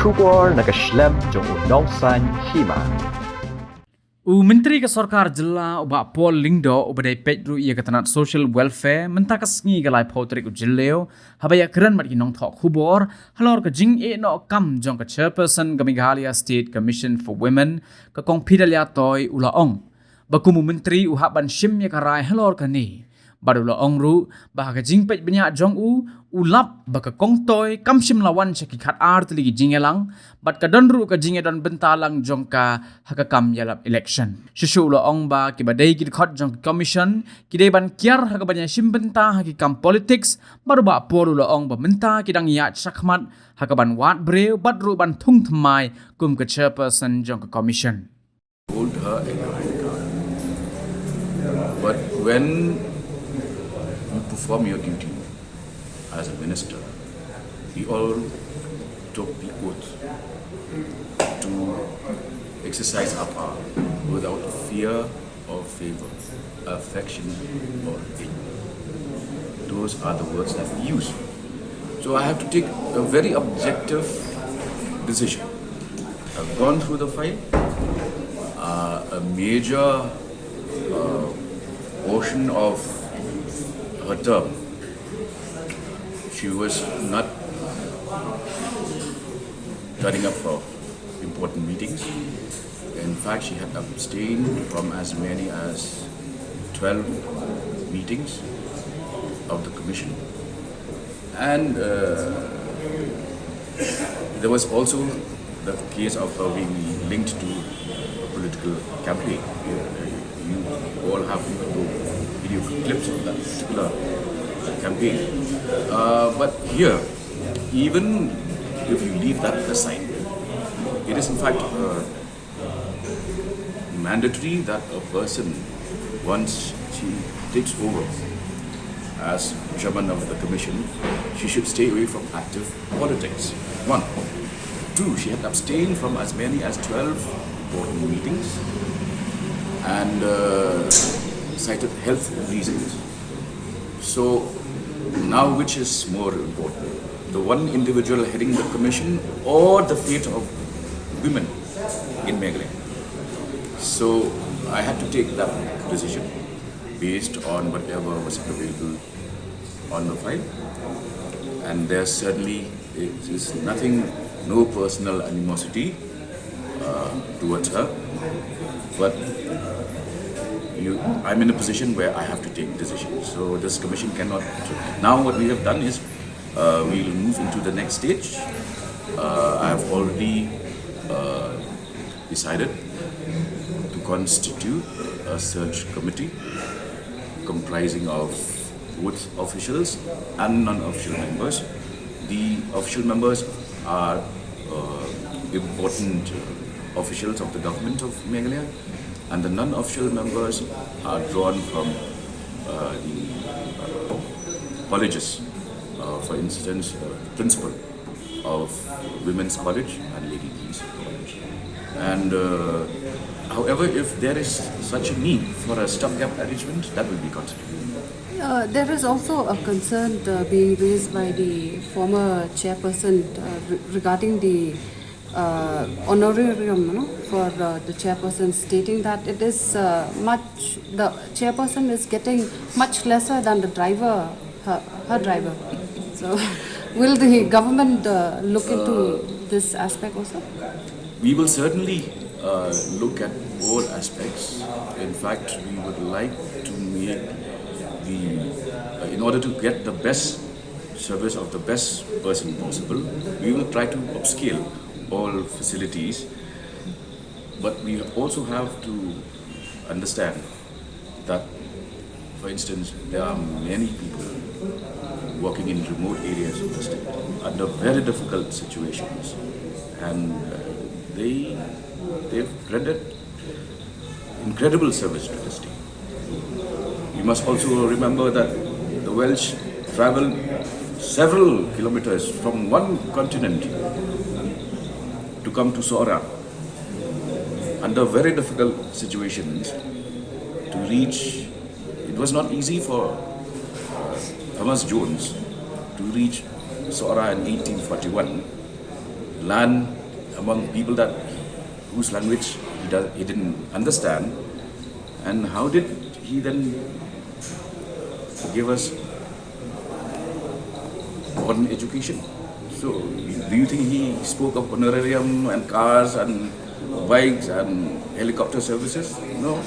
Shubor Naka Shlem Jong Nongsan Hima. Menteri ke Sorkar jela uba Paul Lyngdoh uba dai pedru ia ketanat social welfare mentaka sngi galai pautrik ujileo habaya keren mat ginong thok hubor halor ke jing no kam jong ke Chairperson ke Meghalaya State Commission for Women ke kong pidalia toy ulaong bakumu menteri uhaban shim ya karai halor ke ni badula ong ru bah ke jing pet benya jong ulap baka kong toy kam shim lawan chaki khat art ligi jingelang bat ka don ru ka jinge don bentalang jong ka hakakam yalap election shishu lo ong ba ki badai ki khot jong commission ki dei ban kiar hakabanya shim benta hakikam politics baru ba poru lo ong ba menta ki dang ya chakmat hakaban wat Briew bat ru ban thung Thymmai kum ka Chairperson jong ka commission hold her in your hand. But when you perform your duty as a minister, we all took the oath to exercise our power without fear or favor, affection or hate. Those are the words that we use. So I have to take a very objective decision. I've gone through the file. A major portion of her term, she was not turning up for important meetings. In fact, she had abstained from as many as 12 meetings of the commission. And there was also the case of her being linked to a political campaign. You all have video clips of that particular campaign. But here, even if you leave that aside, it is in fact mandatory that a person, once she takes over as chairman of the commission, she should stay away from active politics. 1. 2. She had abstained from as many as 12 important meetings and cited health reasons. So now which is more important? The one individual heading the commission or the fate of women in Meghalaya? So I had to take that decision based on whatever was available on the file. And there certainly is nothing, no personal animosity towards her. But I'm in a position where I have to take decisions. So this commission cannot. Now what we have done is we'll move into the next stage. I have already decided to constitute a search committee comprising of both officials and non-official members. The official members are important officials of the government of Meghalaya, and the non-official members are drawn from the colleges. For instance, principal of Women's College and Lady Dean's College. And however, if there is such a need for a stopgap arrangement, that will be considered. There is also a concern being raised by the former chairperson regarding the honorarium for the chairperson, stating that it is the chairperson is getting much lesser than the driver, her driver. So, will the government look into this aspect also? We will certainly look at all aspects. In fact, we would like to make in order to get the best service of the best person possible, we will try to upscale all facilities. But we also have to understand that, for instance, there are many people working in remote areas of the state under very difficult situations, and they've rendered incredible service to the state. You must also remember that the Welsh travel several kilometers from one continent to come to Sorkar under very difficult situations to reach. It was not easy for Thomas Jones to reach Sorkar in 1841 land among people that whose language he didn't understand, and how did he then give us modern education? So, do you think he spoke of honorarium and cars and bikes and helicopter services? No.